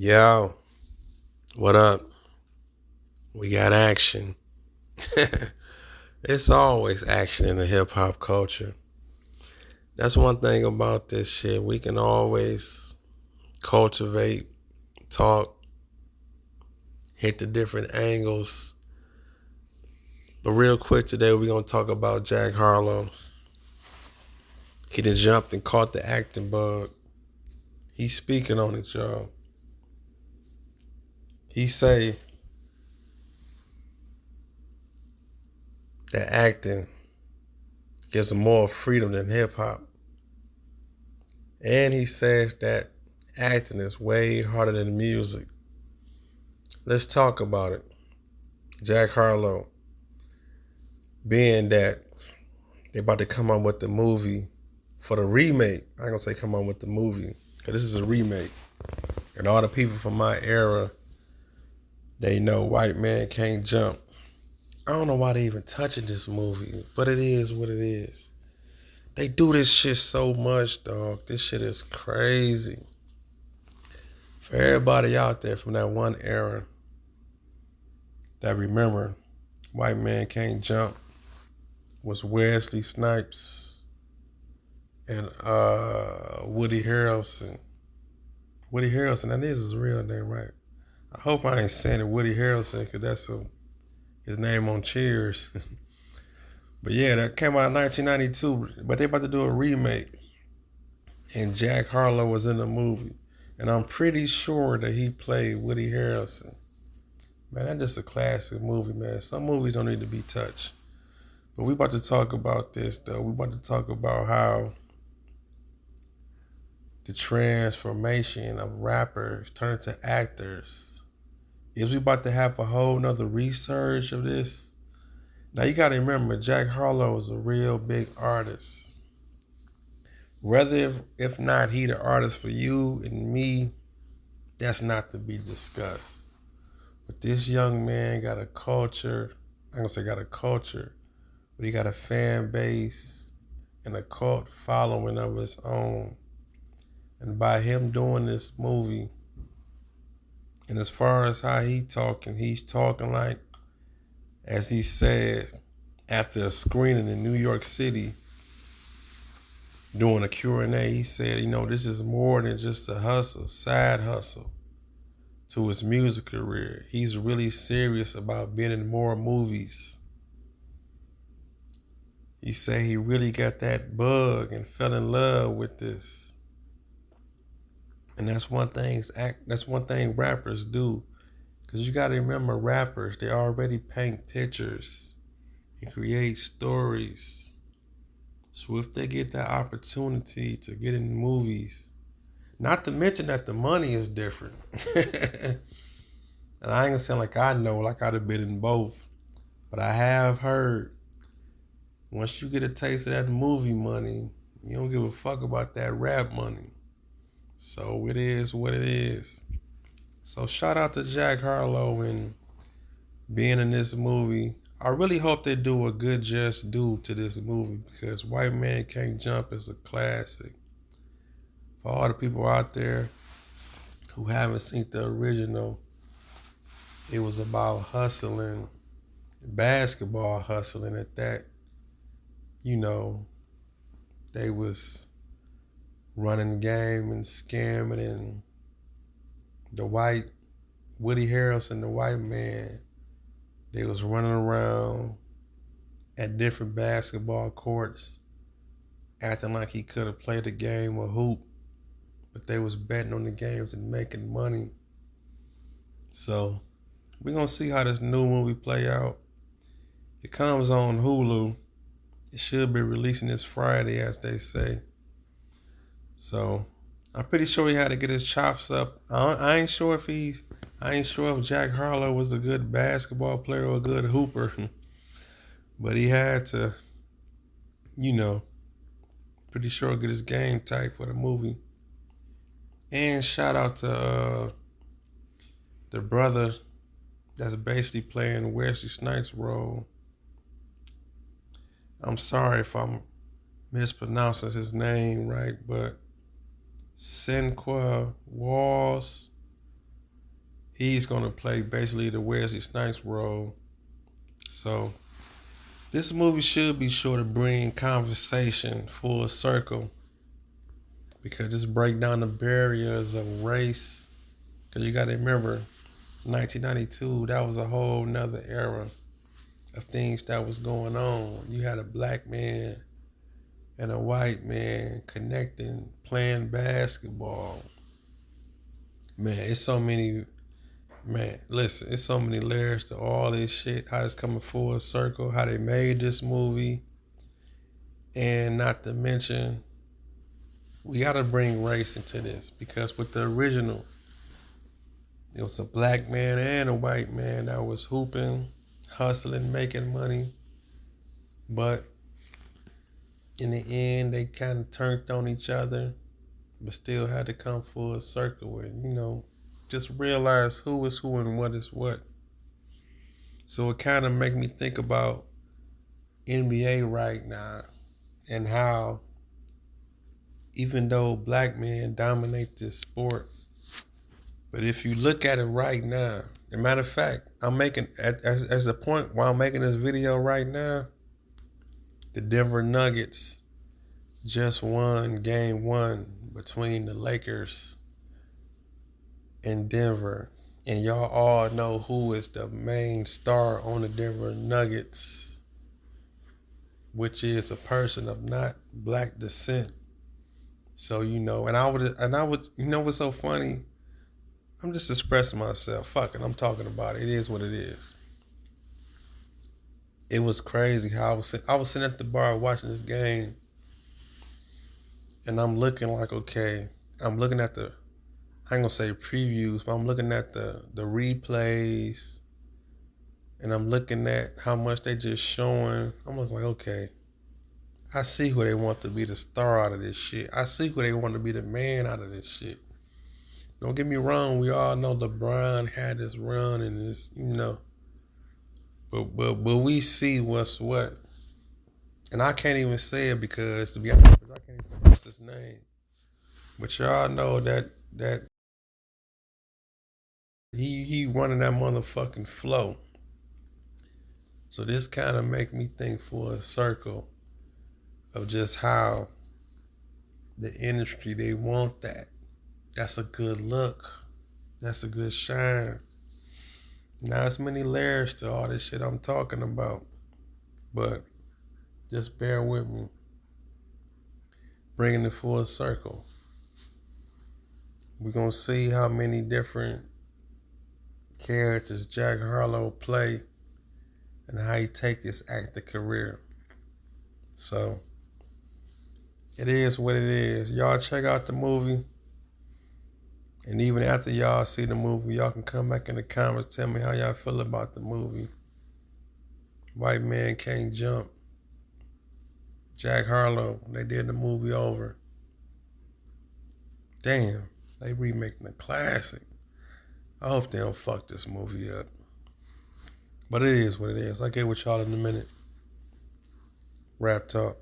Yo, what up? We got action. It's always action in the hip hop culture. That's one thing about this shit. We can always cultivate, talk, hit the different angles. But real quick today, we're going to talk about Jack Harlow. He done jumped and caught the acting bug. He's speaking on it, y'all. He say that acting gives him more freedom than hip hop. And he says that acting is way harder than music. Let's talk about it. Jack Harlow, being that they about to come out with the movie for the remake. I ain't gonna say come out with the movie, because this is a remake. And all the people from my era, they know White Man Can't Jump. I don't know why they even touching this movie, but it is what it is. They do this shit so much, dog. This shit is crazy. For everybody out there from that one era that remember White Man Can't Jump was Wesley Snipes and Woody Harrelson. Woody Harrelson, that is his real name, right? I hope I ain't saying it Woody Harrelson, because that's his name on Cheers. But yeah, that came out in 1992. But they about to do a remake. And Jack Harlow was in the movie. And I'm pretty sure that he played Woody Harrelson. Man, that's just a classic movie, man. Some movies don't need to be touched. But we about to talk about this, though. We about to talk about how the transformation of rappers turn to actors. Is we about to have a whole nother research of this? Now, you got to remember, Jack Harlow is a real big artist. Whether, if not, he the artist for you and me, that's not to be discussed. But this young man got a culture. I'm going to say got a culture, but he got a fan base and a cult following of his own. And by him doing this movie, and as far as how he's talking like, as he said, after a screening in New York City, doing a Q&A, he said, this is more than just a hustle, side hustle to his music career. He's really serious about being in more movies. He said he really got that bug and fell in love with this. And that's one thing rappers do. Because you got to remember, rappers, they already paint pictures and create stories. So if they get that opportunity to get in movies, not to mention that the money is different. And I ain't gonna sound like I know, like I'd have been in both. But I have heard, once you get a taste of that movie money, you don't give a fuck about that rap money. So it is what it is. So shout out to Jack Harlow and being in this movie. I really hope they do a good just due to this movie, because White Man Can't Jump is a classic. For all the people out there who haven't seen the original, it was about hustling, basketball hustling at that. They was running the game and scamming, and Woody Harrelson, the white man, they was running around at different basketball courts, acting like he could have played a game or hoop, but they was betting on the games and making money. So we're going to see how this new movie play out. It comes on Hulu. It should be releasing this Friday, as they say. So I'm pretty sure he had to get his chops up. I ain't sure if Jack Harlow was a good basketball player or a good hooper, but he had to, pretty sure get his game tight for the movie. And shout out to the brother that's basically playing Wesley Snipes' role. I'm sorry if I'm mispronouncing his name right, but Senqua Walls. He's going to play basically the Wesley Snipes role. So this movie should be sure to bring conversation full circle, because just break down the barriers of race. Because you got to remember, 1992, that was a whole nother era of things that was going on. You had a black man and a white man connecting, playing basketball. Man, it's so many, it's so many layers to all this shit, how it's coming full circle, how they made this movie. And not to mention, we gotta bring race into this, because with the original, it was a black man and a white man that was hooping, hustling, making money. But in the end, they kind of turned on each other, but still had to come full circle and, just realize who is who and what is what. So it kind of make me think about NBA right now, and how even though black men dominate this sport, but if you look at it right now, as a matter of fact, I'm making, as the point while I'm making this video right now, the Denver Nuggets just won game 1 between the Lakers and Denver. And y'all all know who is the main star on the Denver Nuggets, which is a person of not black descent. So, and I would, what's so funny? I'm just expressing myself. Fuck it, I'm talking about it. It is what it is. It was crazy how I was sitting at the bar watching this game, and I'm looking like, okay, I'm looking at the, I ain't gonna say previews, but I'm looking at the replays, and I'm looking at how much they just showing. I'm looking like, okay, I see who they want to be the star out of this shit. I see who they want to be the man out of this shit. Don't get me wrong, we all know LeBron had this run and this, but we see what's what. And I can't even say it because, to be honest, I can't even pronounce his name. But y'all know that he running that motherfucking flow. So this kind of make me think for a circle of just how the industry, they want that. That's a good look. That's a good shine. Now, it's many layers to all this shit I'm talking about, but just bear with me. Bringing it full circle. We're going to see how many different characters Jack Harlow play and how he take his acting career. So, it is what it is. Y'all check out the movie. And even after y'all see the movie, y'all can come back in the comments, tell me how y'all feel about the movie. White Man Can't Jump. Jack Harlow, they did the movie over. Damn, they remaking a classic. I hope they don't fuck this movie up. But it is what it is. I'll get with y'all in a minute. Rap talk.